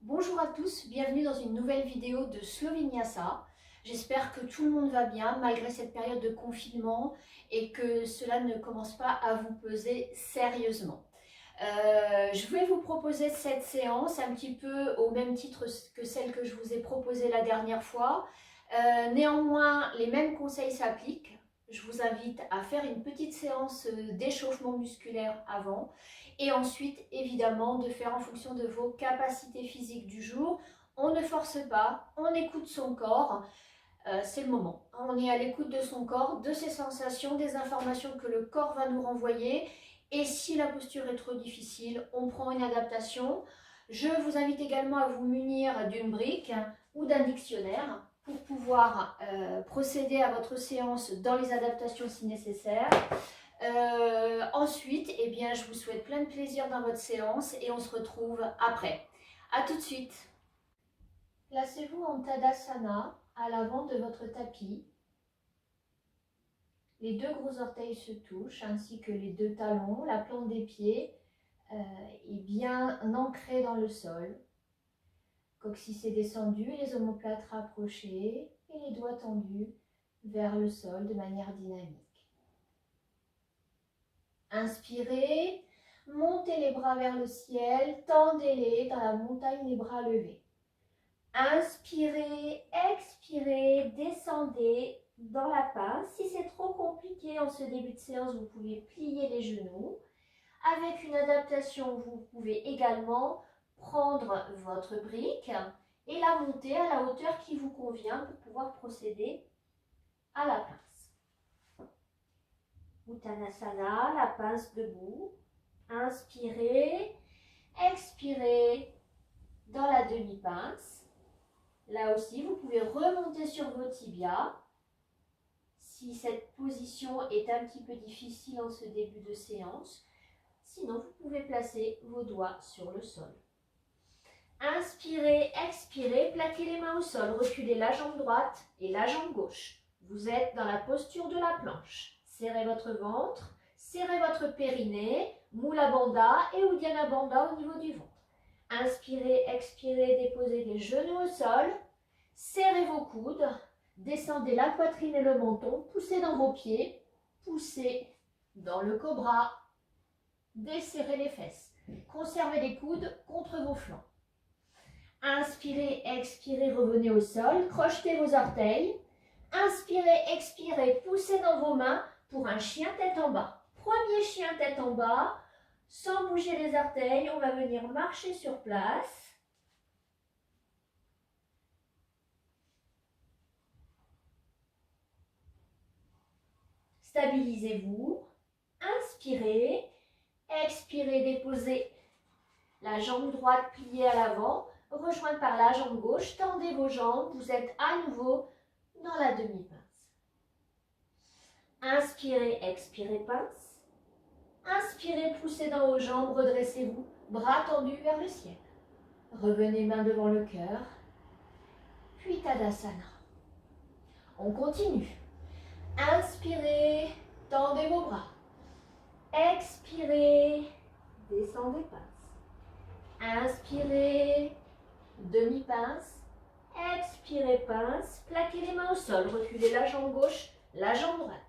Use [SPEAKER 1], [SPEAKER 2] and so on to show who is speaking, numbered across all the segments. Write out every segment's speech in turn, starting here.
[SPEAKER 1] Bonjour à tous, bienvenue dans une nouvelle vidéo de Slow Vinyasa. J'espère que tout le monde va bien malgré cette période de confinement et que cela ne commence pas à vous peser sérieusement. Je vais vous proposer cette séance un petit peu au même titre que celle que je vous ai proposée la dernière fois. Néanmoins, les mêmes conseils s'appliquent. Je vous invite à faire une petite séance d'échauffement musculaire avant et ensuite, évidemment, de faire en fonction de vos capacités physiques du jour. On ne force pas, on écoute son corps. C'est le moment. On est à l'écoute de son corps, de ses sensations, des informations que le corps va nous renvoyer. Et si la posture est trop difficile, on prend une adaptation. Je vous invite également à vous munir d'une brique ou d'un dictionnaire pour pouvoir procéder à votre séance dans les adaptations si nécessaire. Ensuite, eh bien, je vous souhaite plein de plaisir dans votre séance et on se retrouve après. A tout de suite. Placez-vous en Tadasana à l'avant de votre tapis. Les deux gros orteils se touchent ainsi que les deux talons. La plante des pieds est bien ancrée dans le sol. Coccyx est descendu, les omoplates rapprochées et les doigts tendus vers le sol de manière dynamique. Inspirez, montez les bras vers le ciel, tendez-les dans la montagne, les bras levés. Inspirez, expirez, descendez dans la pince. Si c'est trop compliqué en ce début de séance, vous pouvez plier les genoux. Avec une adaptation, vous pouvez également prendre votre brique et la monter à la hauteur qui vous convient pour pouvoir procéder à la pince. Uttanasana, la pince debout. Inspirez, expirez dans la demi-pince. Là aussi, vous pouvez remonter sur vos tibias. Si cette position est un petit peu difficile en ce début de séance, sinon vous pouvez placer vos doigts sur le sol. Inspirez, expirez, plaquez les mains au sol, reculez la jambe droite et la jambe gauche. Vous êtes dans la posture de la planche. Serrez votre ventre, serrez votre périnée, Mula Bandha et Uddiyana Bandha au niveau du ventre. Inspirez, expirez, déposez les genoux au sol, serrez vos coudes, descendez la poitrine et le menton, poussez dans vos pieds, poussez dans le cobra, desserrez les fesses, conservez les coudes contre vos flancs. Inspirez, expirez, revenez au sol, crochetez vos orteils, inspirez, expirez, poussez dans vos mains pour un chien tête en bas. Premier chien tête en bas. Sans bouger les orteils, on va venir marcher sur place. Stabilisez-vous. Inspirez. Expirez, déposez la jambe droite pliée à l'avant, rejointe par la jambe gauche. Tendez vos jambes. Vous êtes à nouveau dans la demi-pince. Inspirez, expirez, pince. Inspirez, poussez dans vos jambes, redressez-vous, bras tendus vers le ciel. Revenez main devant le cœur, puis Tadasana. On continue. Inspirez, tendez vos bras. Expirez, descendez pince. Inspirez, demi-pince. Expirez, pince. Plaquez les mains au sol, reculez la jambe gauche, la jambe droite.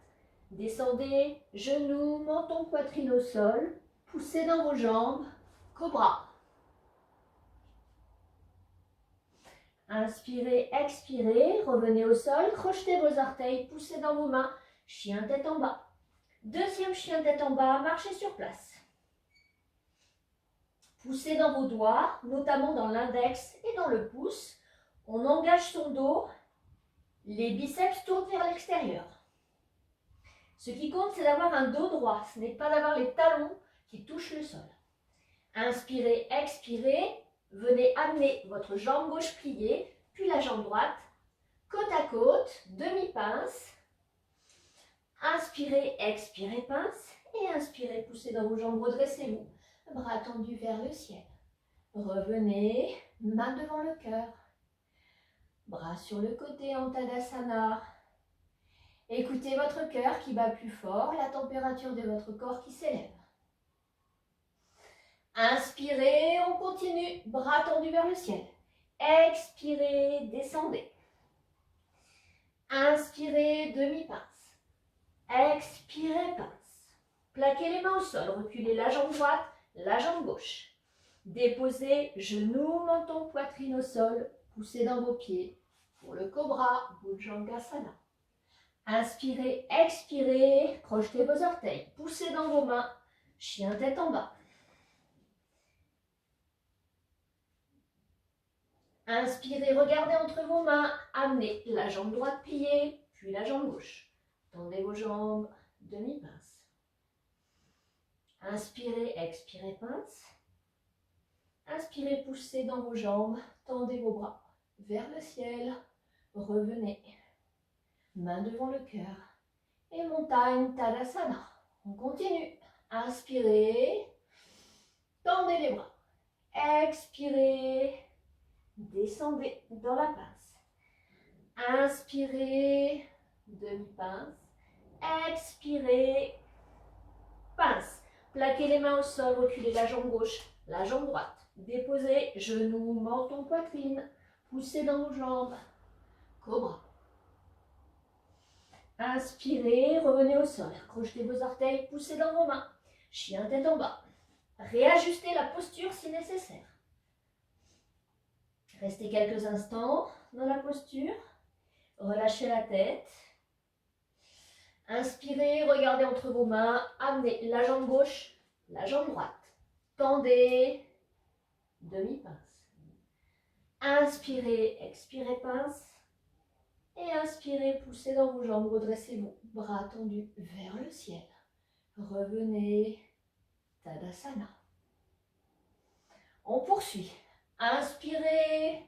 [SPEAKER 1] Descendez, genoux, menton, poitrine au sol. Poussez dans vos jambes, cobra. Inspirez, expirez, revenez au sol, crochetez vos orteils, poussez dans vos mains, chien tête en bas. Deuxième chien tête en bas, marchez sur place. Poussez dans vos doigts, notamment dans l'index et dans le pouce. On engage son dos, les biceps tournent vers l'extérieur. Ce qui compte, c'est d'avoir un dos droit, ce n'est pas d'avoir les talons qui touchent le sol. Inspirez, expirez, venez amener votre jambe gauche pliée, puis la jambe droite, côte à côte, demi-pince. Inspirez, expirez, pince, et inspirez, poussez dans vos jambes, redressez-vous, bras tendus vers le ciel. Revenez, main devant le cœur, bras sur le côté en Tadasana. Écoutez votre cœur qui bat plus fort, la température de votre corps qui s'élève. Inspirez, on continue. continue, bras tendus vers le ciel. Expirez, descendez. Inspirez, demi-pince. Expirez, pince. Plaquez les mains au sol, reculez la jambe droite, la jambe gauche. Déposez genoux, menton, poitrine au sol, poussez dans vos pieds pour le cobra, Bhujangasana. Inspirez, expirez, crochetez vos orteils, poussez dans vos mains, chien tête en bas. Inspirez, regardez entre vos mains, amenez la jambe droite pliée, puis la jambe gauche. Tendez vos jambes, demi-pince. Inspirez, expirez, pince. Inspirez, poussez dans vos jambes, tendez vos bras vers le ciel, revenez. Main devant le cœur. Et montagne, Tadasana. On continue. Inspirez, tendez les bras. Expirez, descendez dans la pince. Inspirez, demi-pince. Expirez, pince. Plaquez les mains au sol, reculez la jambe gauche, la jambe droite. Déposez genoux, menton, poitrine. Poussez dans vos jambes. Cobra. Inspirez, revenez au sol. Crochetez vos orteils, poussez dans vos mains. Chien tête en bas. Réajustez la posture si nécessaire. Restez quelques instants dans la posture. Relâchez la tête. Inspirez, regardez entre vos mains. Amenez la jambe gauche, la jambe droite. Tendez. Demi-pince. Inspirez, expirez, pince. Et inspirez, poussez dans vos jambes, redressez-vous. Bras tendus vers le ciel. Revenez. Tadasana. On poursuit. Inspirez.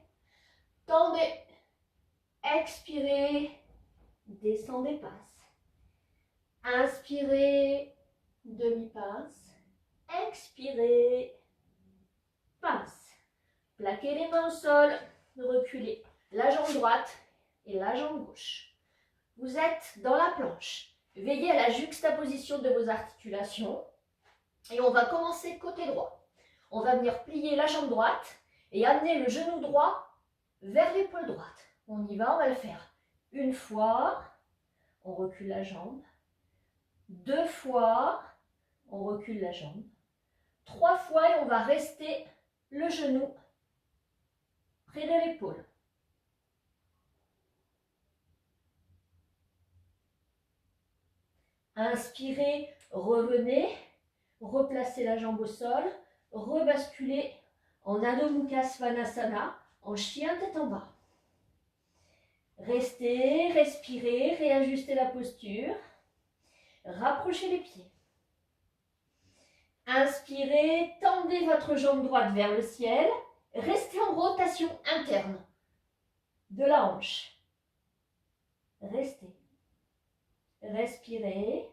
[SPEAKER 1] Tendez. Expirez. Descendez, pince. Inspirez. Demi-pince. Expirez. Pince. Plaquez les mains au sol. Reculez la jambe droite et la jambe gauche. Vous êtes dans la planche. Veillez à la juxtaposition de vos articulations. Et on va commencer côté droit. On va venir plier la jambe droite et amener le genou droit vers l'épaule droite. On y va, on va le faire. Une fois, on recule la jambe. Deux fois, on recule la jambe. Trois fois et on va rester le genou près de l'épaule. Inspirez, revenez, replacez la jambe au sol, rebasculez en Adho Mukha Svanasana, en chien tête en bas. Restez, respirez, réajustez la posture, rapprochez les pieds. Inspirez, tendez votre jambe droite vers le ciel, restez en rotation interne de la hanche. Restez. Respirez.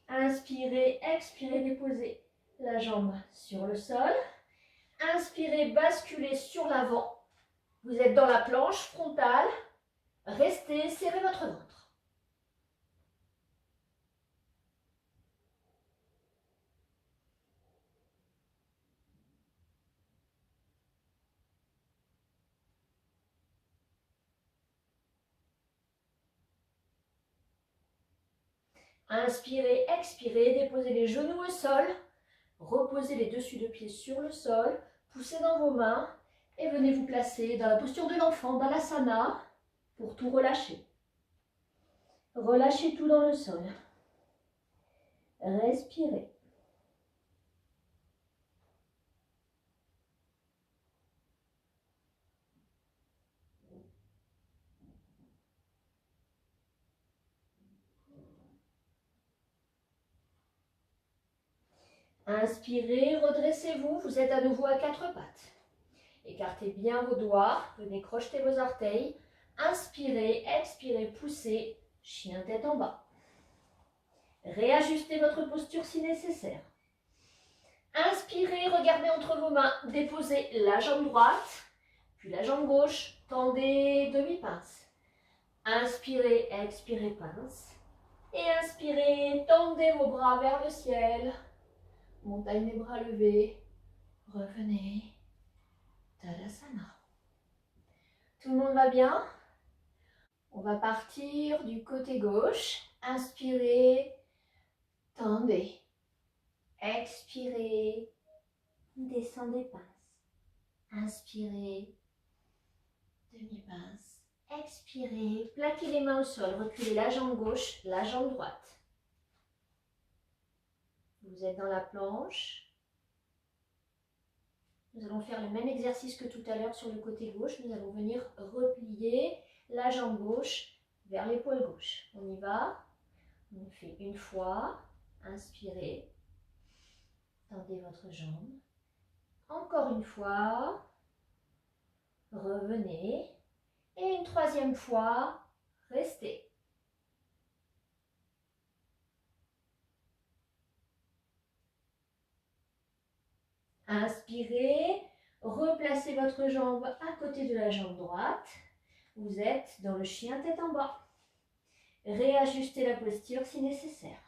[SPEAKER 1] Inspirez, expirez, déposez la jambe sur le sol. Inspirez, basculez sur l'avant. Vous êtes dans la planche frontale. Restez, serrez votre ventre. Inspirez, expirez, déposez les genoux au sol, reposez les dessus de pieds sur le sol, poussez dans vos mains et venez vous placer dans la posture de l'enfant, Balasana, pour tout relâcher. Relâchez tout dans le sol. Respirez. Inspirez, redressez-vous, vous êtes à nouveau à quatre pattes. Écartez bien vos doigts, venez crocheter vos orteils. Inspirez, expirez, poussez, chien tête en bas. Réajustez votre posture si nécessaire. Inspirez, regardez entre vos mains, déposez la jambe droite, puis la jambe gauche, tendez demi-pince. Inspirez, expirez, pince. Et inspirez, tendez vos bras vers le ciel. Montagne des bras levés. Revenez. Tadasana. Tout le monde va bien? On va partir du côté gauche. Inspirez, tendez. Expirez, descendez, pince. Inspirez, demi-pince. Expirez, plaquez les mains au sol, reculez la jambe gauche, la jambe droite. Vous êtes dans la planche. Nous allons faire le même exercice que tout à l'heure sur le côté gauche. Nous allons venir replier la jambe gauche vers l'épaule gauche. On y va. On fait une fois. Inspirez. Tendez votre jambe. Encore une fois. Revenez. Et une troisième fois. Restez. Inspirez, replacez votre jambe à côté de la jambe droite. Vous êtes dans le chien tête en bas. Réajustez la posture si nécessaire.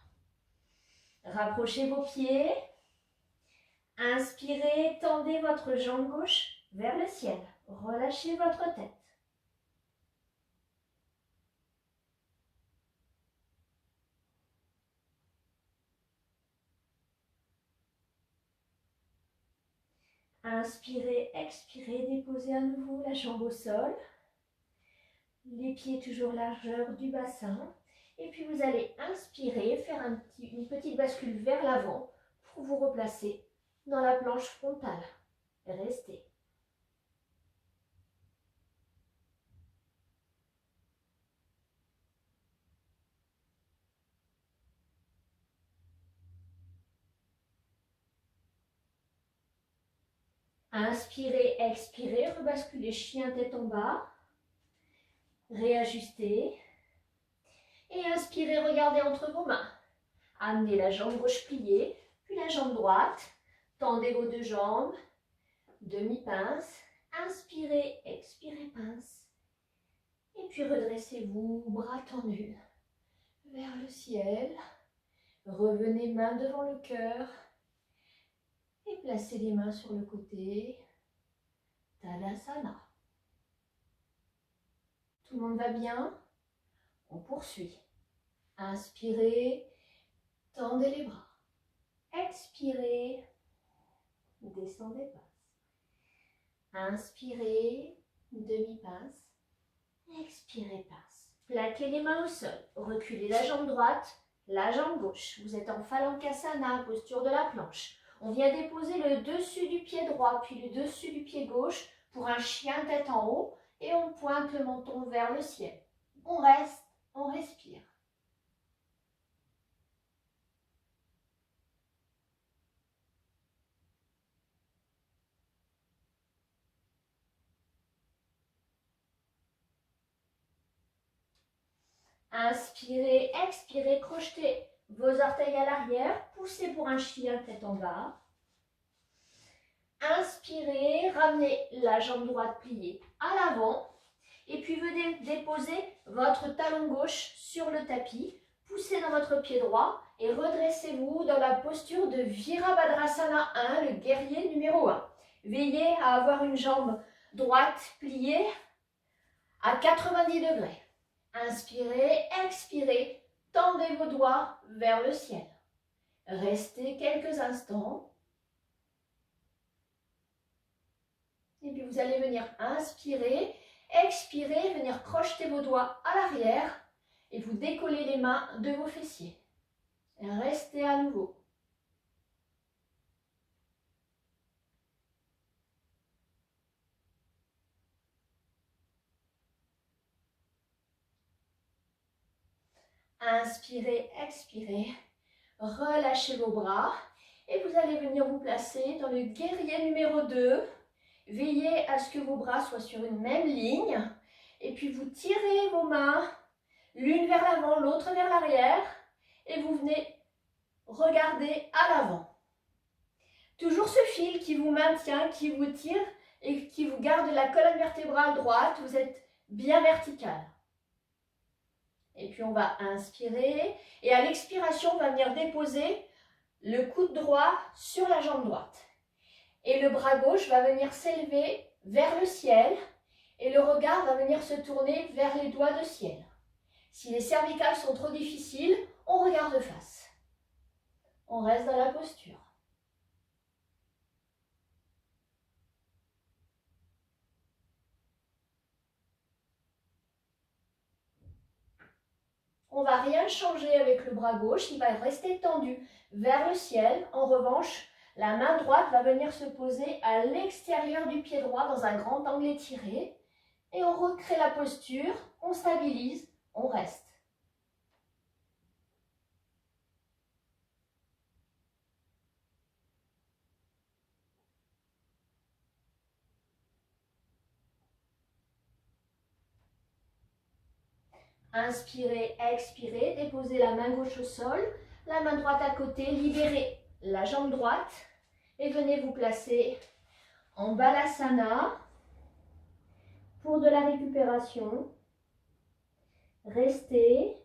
[SPEAKER 1] Rapprochez vos pieds. Inspirez, tendez votre jambe gauche vers le ciel. Relâchez votre tête. Inspirez, expirez, déposez à nouveau la jambe au sol. Les pieds toujours largeur du bassin. Et puis vous allez inspirer, faire une petite bascule vers l'avant pour vous replacer dans la planche frontale. Restez. Inspirez, expirez, rebasculez chien tête en bas. Réajustez. Et inspirez, regardez entre vos mains. Amenez la jambe gauche pliée, puis la jambe droite. Tendez vos deux jambes. Demi-pince. Inspirez, expirez, pince. Et puis redressez-vous, bras tendus vers le ciel. Revenez main devant le cœur. Et placez les mains sur le côté. Tadasana. Tout le monde va bien? On poursuit. Inspirez, tendez les bras. Expirez, descendez, pince. Inspirez, demi-pince. Expirez, pince. Plaquez les mains au sol. Reculez la jambe droite, la jambe gauche. Vous êtes en Phalangasana, posture de la planche. On vient déposer le dessus du pied droit, puis le dessus du pied gauche pour un chien tête en haut et on pointe le menton vers le ciel. On reste, on respire. Inspirez, expirez, crochetez vos orteils à l'arrière, poussez pour un chien tête en bas. Inspirez, ramenez la jambe droite pliée à l'avant. Et puis venez déposer votre talon gauche sur le tapis. Poussez dans votre pied droit et redressez-vous dans la posture de Virabhadrasana 1, le guerrier numéro 1. Veillez à avoir une jambe droite pliée à 90 degrés. Inspirez, expirez, tendez vos doigts vers le ciel. Restez quelques instants. Et puis vous allez venir inspirer, expirer, venir crocheter vos doigts à l'arrière et vous décollez les mains de vos fessiers. Et restez à nouveau. Inspirez, expirez, relâchez vos bras et vous allez venir vous placer dans le guerrier numéro 2. Veillez à ce que vos bras soient sur une même ligne et puis vous tirez vos mains l'une vers l'avant, l'autre vers l'arrière et vous venez regarder à l'avant. Toujours ce fil qui vous maintient, qui vous tire et qui vous garde la colonne vertébrale droite, vous êtes bien vertical. Et puis on va inspirer. Et à l'expiration, on va venir déposer le coude droit sur la jambe droite. Et le bras gauche va venir s'élever vers le ciel. Et le regard va venir se tourner vers les doigts de ciel. Si les cervicales sont trop difficiles, on regarde face. On reste dans la posture. On ne va rien changer avec le bras gauche, il va rester tendu vers le ciel. En revanche, la main droite va venir se poser à l'extérieur du pied droit dans un grand angle étiré. Et on recrée la posture, on stabilise, on reste. Inspirez, expirez, déposez la main gauche au sol, la main droite à côté, libérez la jambe droite et venez vous placer en Balasana pour de la récupération. Restez.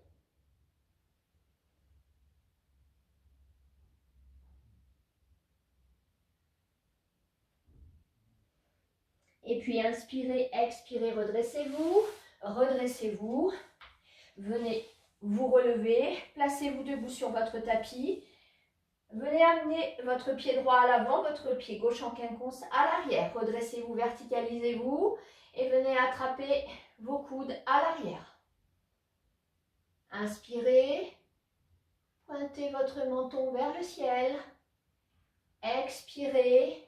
[SPEAKER 1] Et puis inspirez, expirez, redressez-vous, redressez-vous. Venez vous relever, placez-vous debout sur votre tapis. Venez amener votre pied droit à l'avant, votre pied gauche en quinconce à l'arrière. Redressez-vous, verticalisez-vous et venez attraper vos coudes à l'arrière. Inspirez, pointez votre menton vers le ciel. Expirez,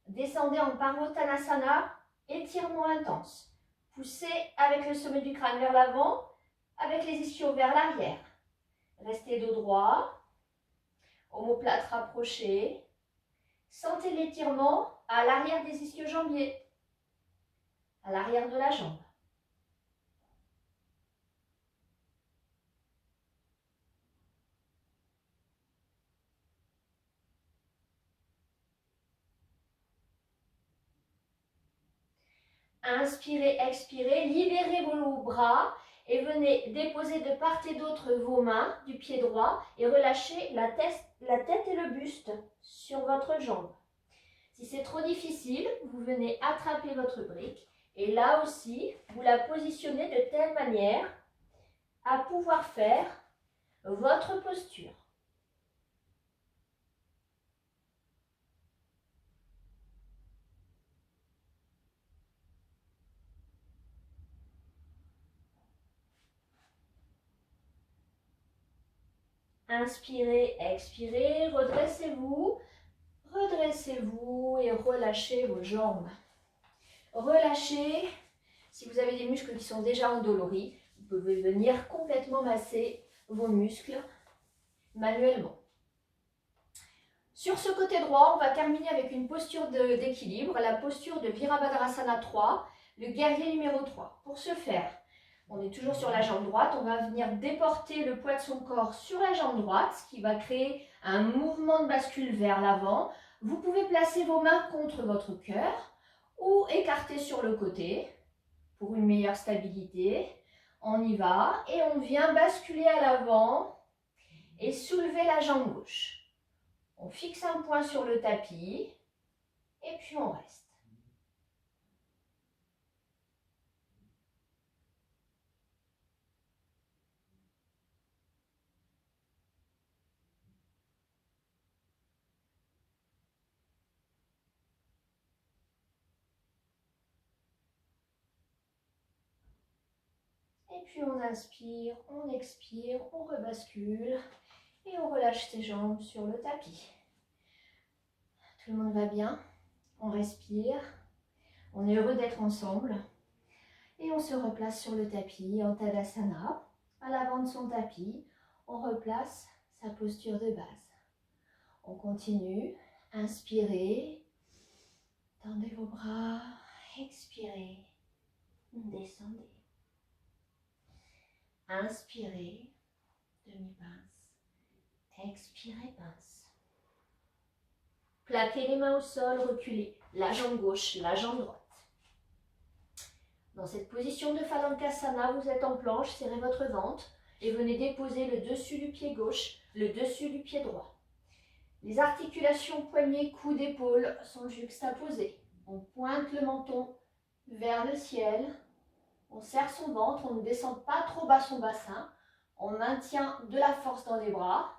[SPEAKER 1] descendez en Parvottanasana, étirement intense. Poussez avec le sommet du crâne vers l'avant, avec les ischios vers l'arrière. Restez dos droit, omoplate rapprochée. Sentez l'étirement à l'arrière des ischio-jambiers, à l'arrière de la jambe. Inspirez, expirez, libérez vos bras et venez déposer de part et d'autre vos mains du pied droit et relâchez la tête et le buste sur votre jambe. Si c'est trop difficile, vous venez attraper votre brique et là aussi, vous la positionnez de telle manière à pouvoir faire votre posture. Inspirez, expirez, redressez-vous et relâchez vos jambes. Relâchez. Si vous avez des muscles qui sont déjà endoloris, vous pouvez venir complètement masser vos muscles manuellement. Sur ce côté droit, on va terminer avec une posture d'équilibre, la posture de Virabhadrasana 3, le guerrier numéro 3. Pour ce faire, on est toujours sur la jambe droite, on va venir déporter le poids de son corps sur la jambe droite, ce qui va créer un mouvement de bascule vers l'avant. Vous pouvez placer vos mains contre votre cœur ou écarter sur le côté pour une meilleure stabilité. On y va et on vient basculer à l'avant et soulever la jambe gauche. On fixe un point sur le tapis et puis on reste. Et puis on inspire, on expire, on rebascule et on relâche ses jambes sur le tapis. Tout le monde va bien? On respire, on est heureux d'être ensemble et on se replace sur le tapis en Tadasana. À l'avant de son tapis, on replace sa posture de base. On continue, inspirez, tendez vos bras, expirez, descendez. Inspirez, demi-pince, expirez, pince. Plaquez les mains au sol, reculez la jambe gauche, la jambe droite. Dans cette position de Phalangasana, vous êtes en planche, serrez votre ventre. et venez déposer le dessus du pied gauche, le dessus du pied droit. Les articulations poignets, coudes, épaules sont juxtaposées. On pointe le menton vers le ciel. On serre son ventre, on ne descend pas trop bas son bassin. On maintient de la force dans les bras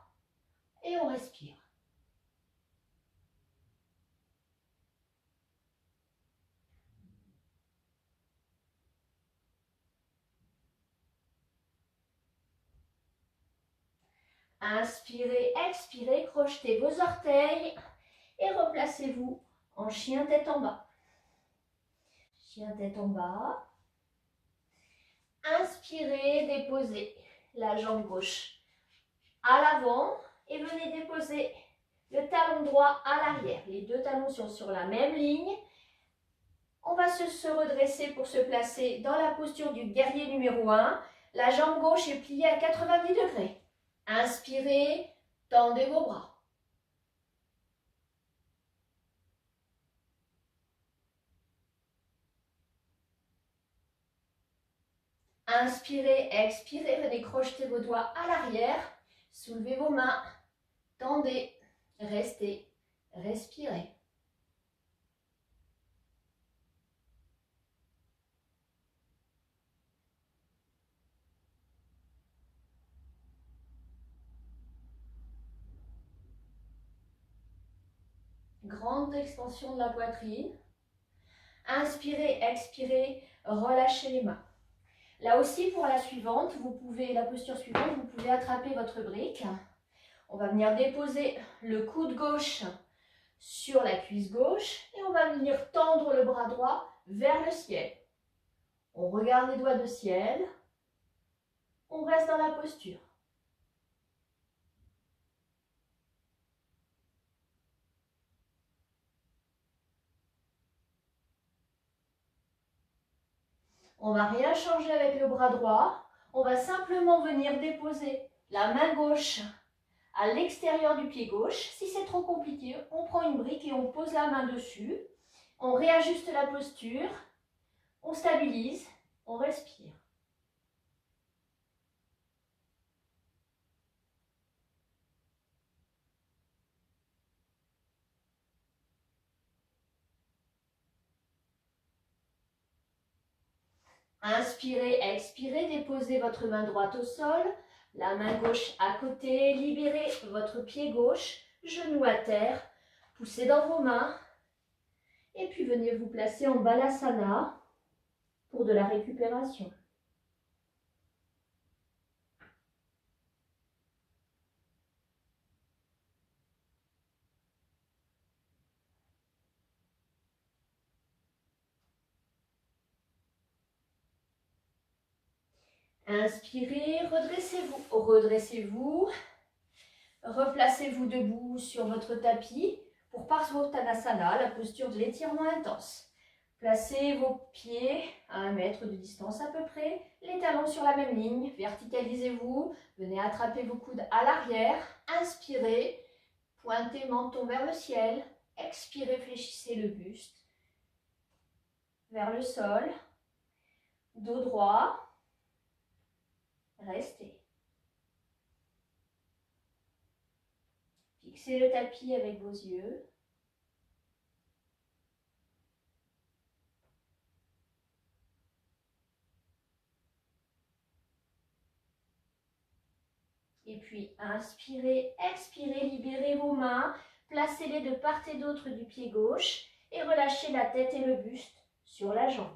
[SPEAKER 1] et on respire. Inspirez, expirez, crochetez vos orteils et replacez-vous en chien tête en bas. Chien tête en bas. Inspirez, déposez la jambe gauche à l'avant et venez déposer le talon droit à l'arrière. Les deux talons sont sur la même ligne. On va se redresser pour se placer dans la posture du guerrier numéro 1. La jambe gauche est pliée à 90 degrés. Inspirez, tendez vos bras. Inspirez, expirez, venez crocheter vos doigts à l'arrière. Soulevez vos mains, tendez, restez, respirez. Grande extension de la poitrine. Inspirez, expirez, relâchez les mains. Là aussi, pour la suivante, la posture suivante, vous pouvez attraper votre brique. On va venir déposer le coude gauche sur la cuisse gauche et on va venir tendre le bras droit vers le ciel. On regarde les doigts de ciel. On reste dans la posture. On ne va rien changer avec le bras droit. On va simplement venir déposer la main gauche à l'extérieur du pied gauche. Si c'est trop compliqué, on prend une brique et on pose la main dessus. On réajuste la posture. On stabilise. On respire. Inspirez, expirez, déposez votre main droite au sol, la main gauche à côté, libérez votre pied gauche, genou à terre, poussez dans vos mains et puis venez vous placer en Balasana pour de la récupération. Inspirez, redressez-vous, redressez-vous, replacez-vous debout sur votre tapis pour Parsvottanasana, la posture de l'étirement intense. Placez vos pieds à 1 mètre de distance à peu près, les talons sur la même ligne, verticalisez-vous, venez attraper vos coudes à l'arrière, inspirez, pointez menton vers le ciel, expirez, fléchissez le buste vers le sol, dos droit. Restez. Fixez le tapis avec vos yeux. Et puis, inspirez, expirez, libérez vos mains. Placez-les de part et d'autre du pied gauche et relâchez la tête et le buste sur la jambe.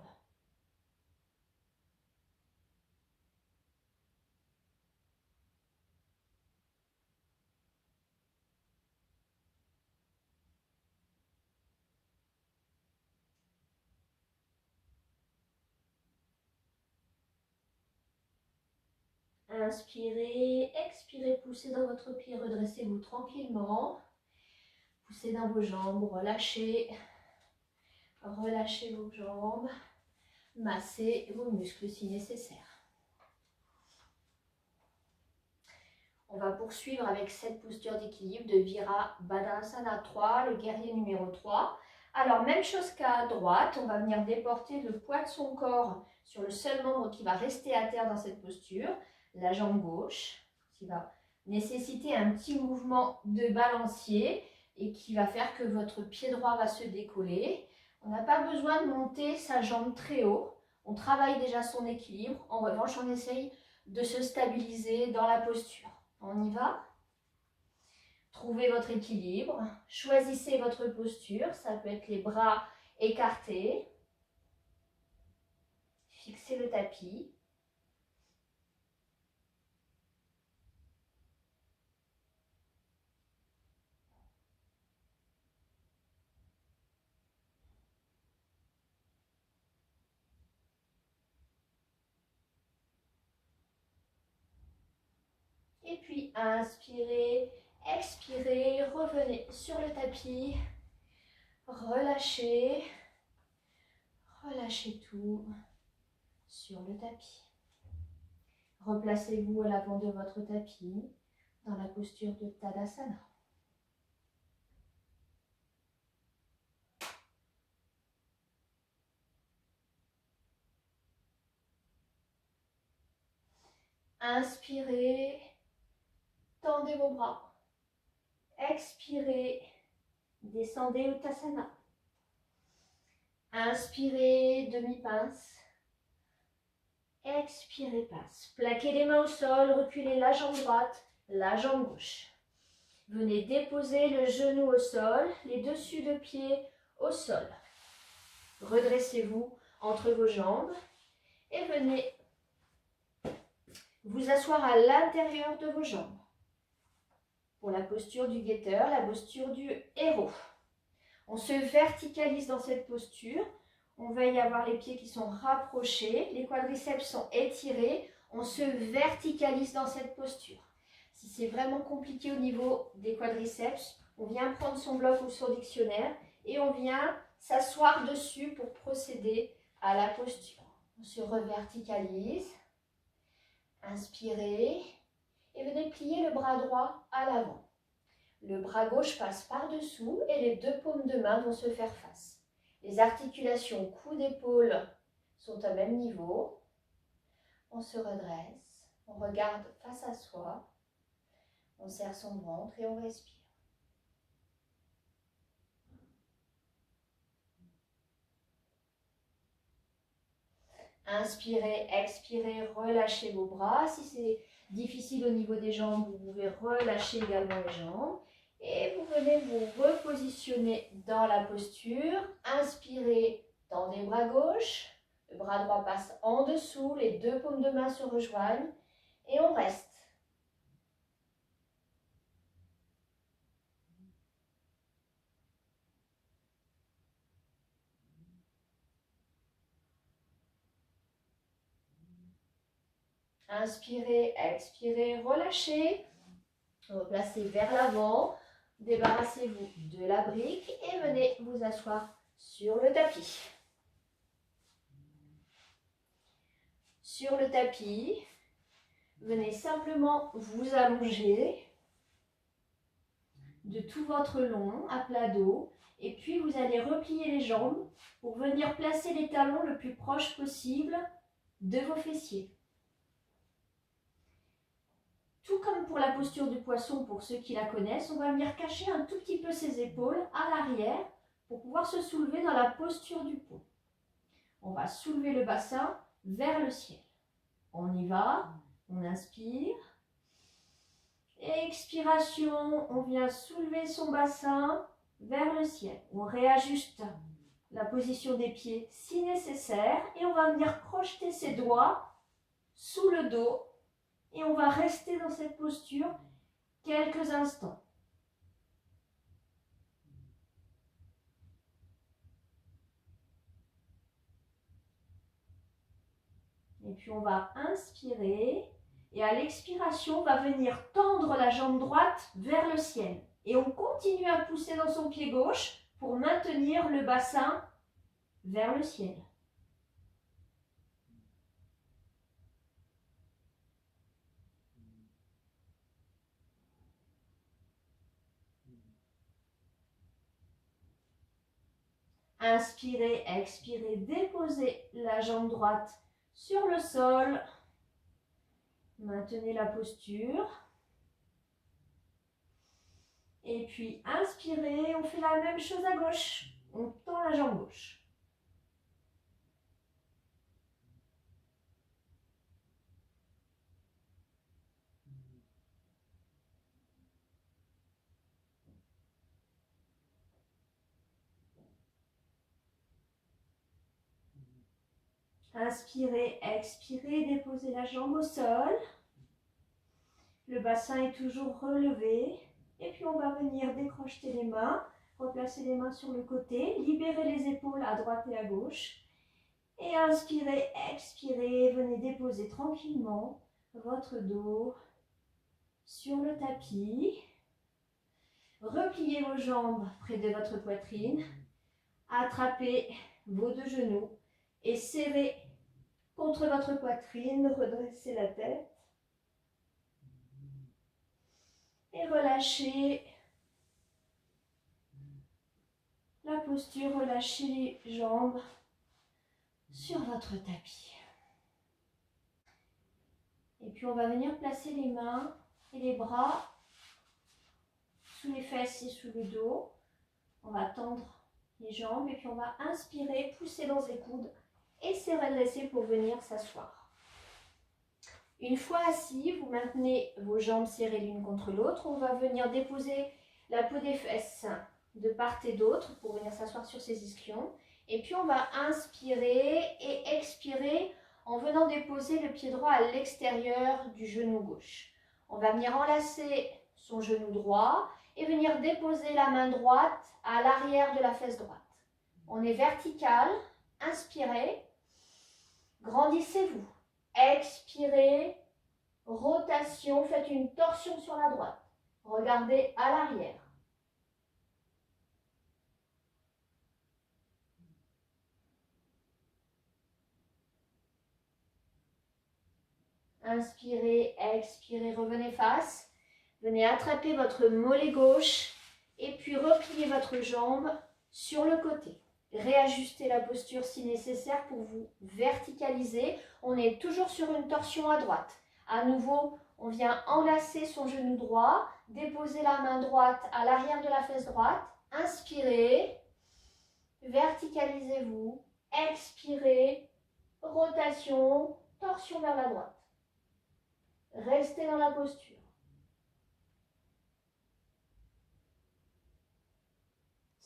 [SPEAKER 1] Inspirez, expirez, poussez dans votre pied, redressez-vous tranquillement. Poussez dans vos jambes, relâchez. Relâchez vos jambes. Massez vos muscles si nécessaire. On va poursuivre avec cette posture d'équilibre de Virabhadrasana 3, le guerrier numéro 3. Alors, même chose qu'à droite, on va venir déporter le poids de son corps sur le seul membre qui va rester à terre dans cette posture. la jambe gauche, qui va nécessiter un petit mouvement de balancier et qui va faire que votre pied droit va se décoller. On n'a pas besoin de monter sa jambe très haut. On travaille déjà son équilibre. En revanche, on essaye de se stabiliser dans la posture. On y va? Trouvez votre équilibre. Choisissez votre posture. Ça peut être les bras écartés. Fixez le tapis. Et puis, inspirez, expirez, revenez sur le tapis. Relâchez. Relâchez tout sur le tapis. Replacez-vous à l'avant de votre tapis dans la posture de Tadasana. Inspirez, tendez vos bras. Expirez, descendez Uttasana. Inspirez, demi-pince. Expirez, pince. Plaquez les mains au sol, reculez la jambe droite, la jambe gauche. Venez déposer le genou au sol, les dessus de pied au sol. Redressez-vous entre vos jambes et venez vous asseoir à l'intérieur de vos jambes. Pour la posture du guetteur, la posture du héros. On se verticalise dans cette posture. On veille à avoir les pieds qui sont rapprochés, les quadriceps sont étirés. On se verticalise dans cette posture. Si c'est vraiment compliqué au niveau des quadriceps, on vient prendre son bloc ou son dictionnaire et on vient s'asseoir dessus pour procéder à la posture. On se reverticalise. Inspirez et venez plier le bras droit à l'avant. Le bras gauche passe par-dessous et les deux paumes de main vont se faire face. Les articulations cou-d'épaule sont au même niveau. On se redresse, on regarde face à soi, on serre son ventre et on respire. Inspirez, expirez, relâchez vos bras. Si c'est difficile au niveau des jambes, vous pouvez relâcher également les jambes. Et vous venez vous repositionner dans la posture. Inspirez, tendez le bras gauche. Le bras droit passe en dessous. Les deux paumes de main se rejoignent. Et on reste. Inspirez, expirez, relâchez. Replacez vers l'avant. Débarrassez-vous de la brique et venez vous asseoir sur le tapis. Sur le tapis, venez simplement vous allonger de tout votre long à plat dos et puis vous allez replier les jambes pour venir placer les talons le plus proche possible de vos fessiers. Tout comme pour la posture du poisson, pour ceux qui la connaissent, on va venir cacher un tout petit peu ses épaules à l'arrière pour pouvoir se soulever dans la posture du pont. On va soulever le bassin vers le ciel. On y va, on inspire. Expiration, on vient soulever son bassin vers le ciel. On réajuste la position des pieds si nécessaire et on va venir projeter ses doigts sous le dos et on va rester dans cette posture quelques instants. Et puis on va inspirer et à l'expiration, on va venir tendre la jambe droite vers le ciel. Et on continue à pousser dans son pied gauche pour maintenir le bassin vers le ciel. Inspirez, expirez, déposez la jambe droite sur le sol.
[SPEAKER 2] Maintenez la posture. Et puis, inspirez, on fait la même chose à gauche. On tend la jambe gauche. Inspirez, expirez, déposez la jambe au sol. Le bassin est toujours relevé. Et puis on va venir décrocher les mains, replacer les mains sur le côté, libérer les épaules à droite et à gauche. Et inspirez, expirez, venez déposer tranquillement votre dos sur le tapis. Repliez vos jambes près de votre poitrine. Attrapez vos deux genoux et serrez contre votre poitrine, redressez la tête. Et relâchez la posture, relâchez les jambes sur votre tapis. Et puis on va venir placer les mains et les bras sous les fesses et sous le dos. On va tendre les jambes et puis on va inspirer, pousser dans les coudes et se redresser pour venir s'asseoir. Une fois assis, vous maintenez vos jambes serrées l'une contre l'autre. On va venir déposer la peau des fesses de part et d'autre pour venir s'asseoir sur ses ischions. Et puis on va inspirer et expirer en venant déposer le pied droit à l'extérieur du genou gauche. On va venir enlacer son genou droit et venir déposer la main droite à l'arrière de la fesse droite. On est vertical, inspirez, grandissez-vous. Expirez, rotation, faites une torsion sur la droite. Regardez à l'arrière. Inspirez, expirez, revenez face. Venez attraper votre mollet gauche et puis repliez votre jambe sur le côté. Réajustez la posture si nécessaire pour vous verticaliser. On est toujours sur une torsion à droite. À nouveau, on vient enlacer son genou droit, déposer la main droite à l'arrière de la fesse droite. Inspirez, verticalisez-vous, expirez, rotation, torsion vers la droite. Restez dans la posture.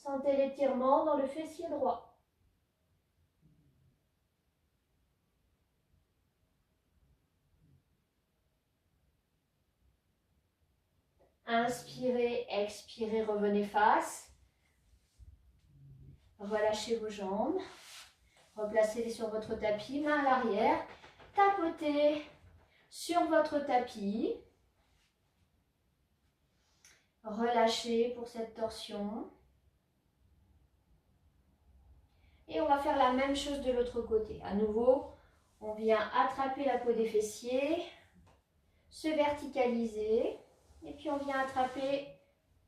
[SPEAKER 2] Sentez l'étirement dans le fessier droit. Inspirez, expirez, revenez face. Relâchez vos jambes. Replacez-les sur votre tapis, main à l'arrière. Tapotez sur votre tapis. Relâchez pour cette torsion. Et on va faire la même chose de l'autre côté. À nouveau, on vient attraper la peau des fessiers, se verticaliser. Et puis on vient attraper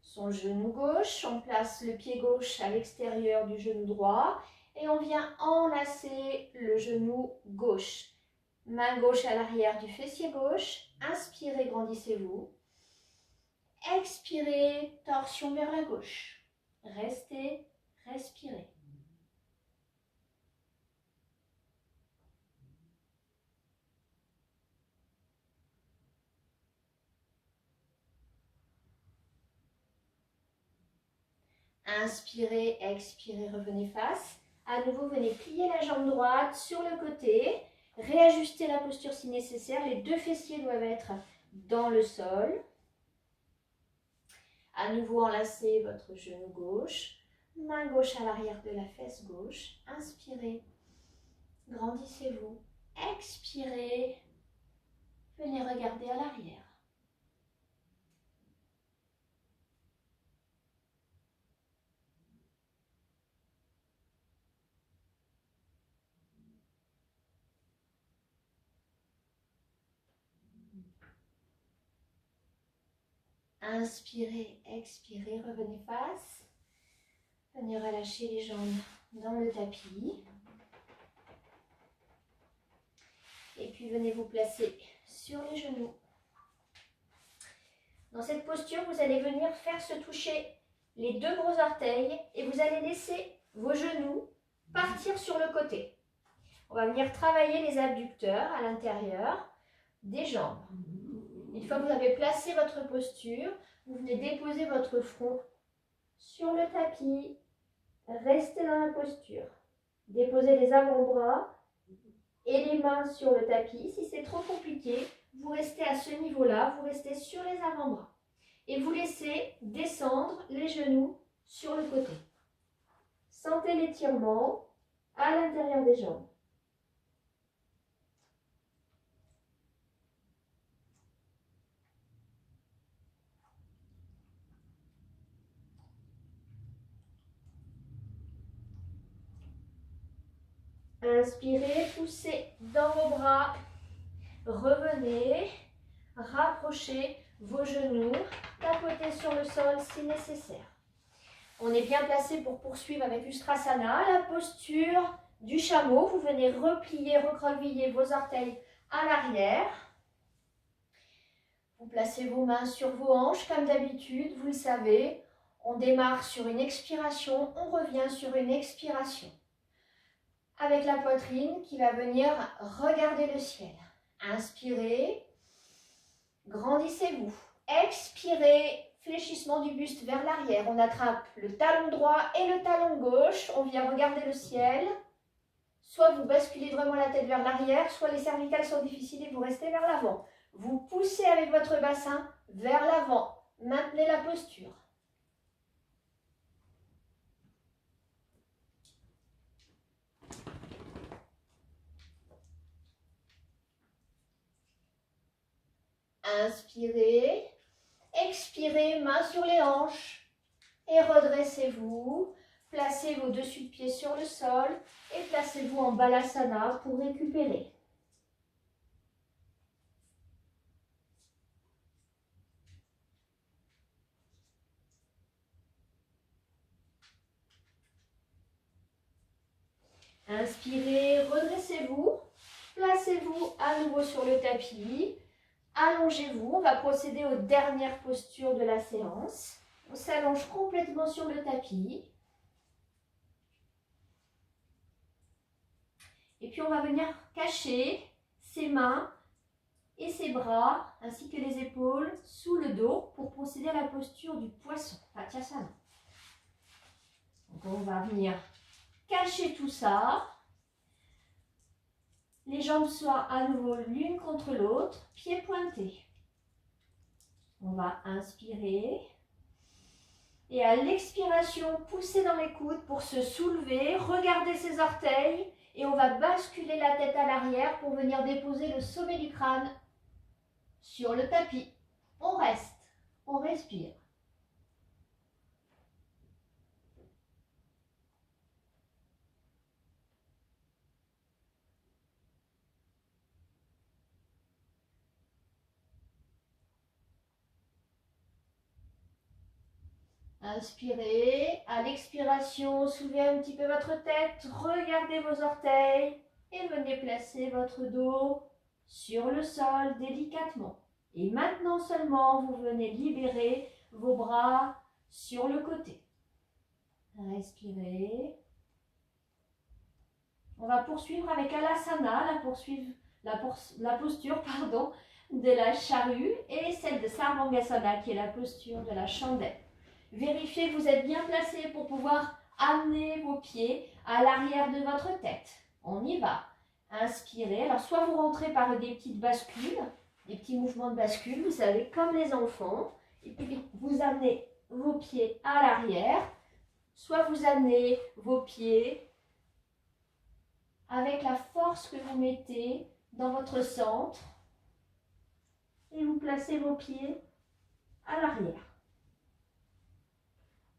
[SPEAKER 2] son genou gauche. On place le pied gauche à l'extérieur du genou droit. Et on vient enlacer le genou gauche. Main gauche à l'arrière du fessier gauche. Inspirez, grandissez-vous. Expirez, torsion vers la gauche. Restez, respirez. Inspirez, expirez, revenez face. À nouveau, venez plier la jambe droite sur le côté. Réajustez la posture si nécessaire. Les deux fessiers doivent être dans le sol. À nouveau, enlacez votre genou gauche. Main gauche à l'arrière de la fesse gauche. Inspirez. Grandissez-vous. Expirez. Venez regarder à l'arrière. Inspirez, expirez, revenez face. Venez relâcher les jambes dans le tapis. Et puis venez vous placer sur les genoux. Dans cette posture, vous allez venir faire se toucher les deux gros orteils et vous allez laisser vos genoux partir sur le côté. On va venir travailler les abducteurs à l'intérieur des jambes. Une fois que vous avez placé votre posture, vous venez déposer votre front sur le tapis. Restez dans la posture. Déposez les avant-bras et les mains sur le tapis. Si c'est trop compliqué, vous restez à ce niveau-là, vous restez sur les avant-bras. Et vous laissez descendre les genoux sur le côté. Sentez l'étirement à l'intérieur des jambes. Inspirez, poussez dans vos bras. Revenez, rapprochez vos genoux, tapotez sur le sol si nécessaire. On est bien placé pour poursuivre avec Ustrasana, la posture du chameau. Vous venez replier, recroqueviller vos orteils à l'arrière. Vous placez vos mains sur vos hanches comme d'habitude, vous le savez. On démarre sur une expiration, on revient sur une expiration. Avec la poitrine qui va venir regarder le ciel. Inspirez, grandissez-vous. Expirez, fléchissement du buste vers l'arrière. On attrape le talon droit et le talon gauche. On vient regarder le ciel. Soit vous basculez vraiment la tête vers l'arrière, soit les cervicales sont difficiles et vous restez vers l'avant. Vous poussez avec votre bassin vers l'avant. Maintenez la posture. Inspirez, expirez, main sur les hanches et redressez-vous. Placez vos dessus de pieds sur le sol et placez-vous en balasana pour récupérer. Inspirez, redressez-vous, placez-vous à nouveau sur le tapis. Allongez-vous, on va procéder aux dernières postures de la séance. On s'allonge complètement sur le tapis. Et puis on va venir cacher ses mains et ses bras, ainsi que les épaules, sous le dos, pour procéder à la posture du poisson, Patyasana. Donc on va venir cacher tout ça. Les jambes soient à nouveau l'une contre l'autre, pieds pointés. On va inspirer. Et à l'expiration, poussez dans les coudes pour se soulever, regardez ses orteils. Et on va basculer la tête à l'arrière pour venir déposer le sommet du crâne sur le tapis. On reste, on respire. Inspirez, à l'expiration, soulevez un petit peu votre tête, regardez vos orteils et venez placer votre dos sur le sol délicatement. Et maintenant seulement, vous venez libérer vos bras sur le côté. Respirez. On va poursuivre avec Alasana, la posture de la charrue et celle de Sarvangasana qui est la posture de la chandelle. Vérifiez que vous êtes bien placé pour pouvoir amener vos pieds à l'arrière de votre tête. On y va. Inspirez. Alors, soit vous rentrez par des petites bascules, des petits mouvements de bascule, vous savez, comme les enfants. Et puis, vous amenez vos pieds à l'arrière. Soit vous amenez vos pieds avec la force que vous mettez dans votre centre. Et vous placez vos pieds à l'arrière.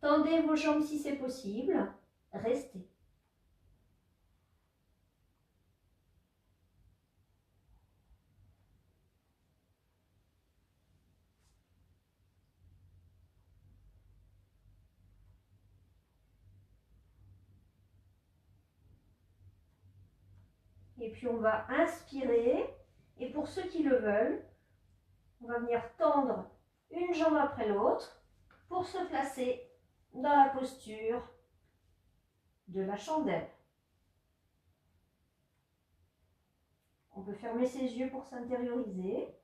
[SPEAKER 2] Tendez vos jambes si c'est possible. Restez. Et puis on va inspirer Et pour ceux qui le veulent, on va venir tendre une jambe après l'autre pour se placer dans la posture de la chandelle. On peut fermer ses yeux pour s'intérioriser.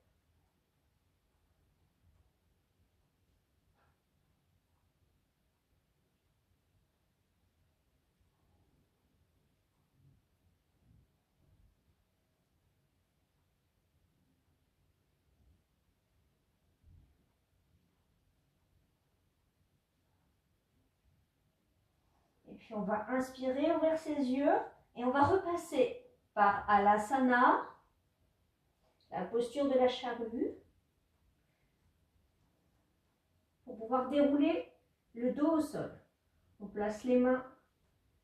[SPEAKER 2] Et puis on va inspirer, ouvrir ses yeux et on va repasser par Alasana, la posture de la charrue, pour pouvoir dérouler le dos au sol. On place les mains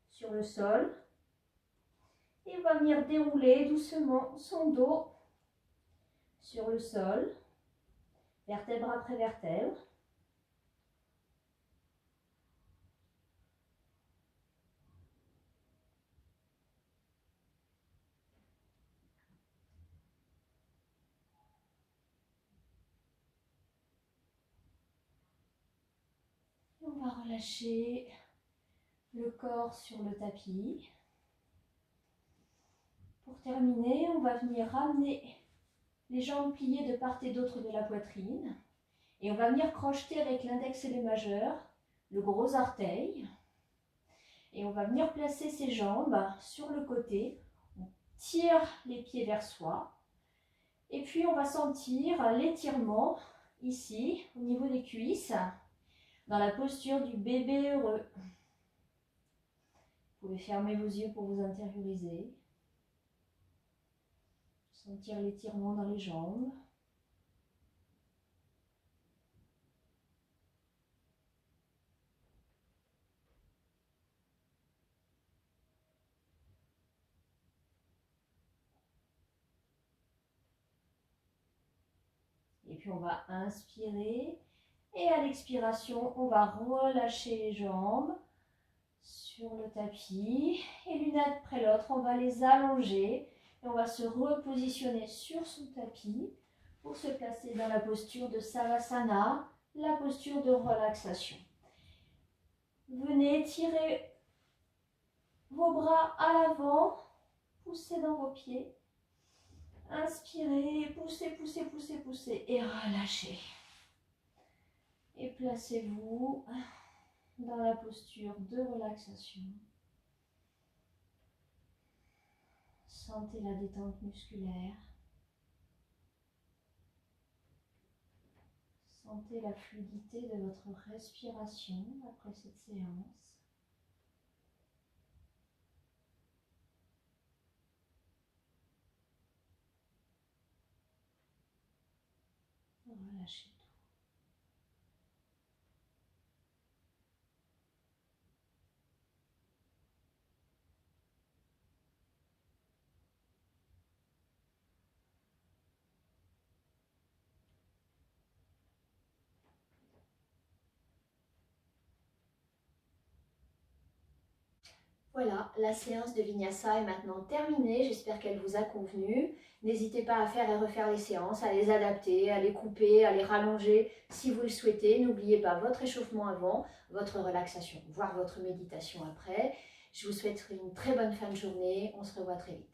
[SPEAKER 2] sur le sol et on va venir dérouler doucement son dos sur le sol, vertèbre après vertèbre. On va relâcher le corps sur le tapis. Pour terminer, on va venir ramener les jambes pliées de part et d'autre de la poitrine. Et on va venir crocheter avec l'index et le majeur, le gros orteil. Et on va venir placer ses jambes sur le côté. On tire les pieds vers soi. Et puis on va sentir l'étirement ici, au niveau des cuisses, dans la posture du bébé heureux. Vous pouvez fermer vos yeux pour vous intérioriser. Sentir l'étirement dans les jambes. Et puis on va inspirer et à l'expiration, on va relâcher les jambes sur le tapis et l'une après l'autre, on va les allonger et on va se repositionner sur son tapis pour se placer dans la posture de Savasana, la posture de relaxation. Venez tirer vos bras à l'avant, poussez dans vos pieds. Inspirez, poussez, poussez, poussez, poussez et relâchez. Et placez-vous dans la posture de relaxation. Sentez la détente musculaire. Sentez la fluidité de votre respiration après cette séance. Relâchez tout.
[SPEAKER 1] Voilà, la séance de Vinyasa est maintenant terminée. J'espère qu'elle vous a convenu. N'hésitez pas à faire et refaire les séances, à les adapter, à les couper, à les rallonger si vous le souhaitez. N'oubliez pas votre échauffement avant, votre relaxation, voire votre méditation après. Je vous souhaite une très bonne fin de journée. On se revoit très vite.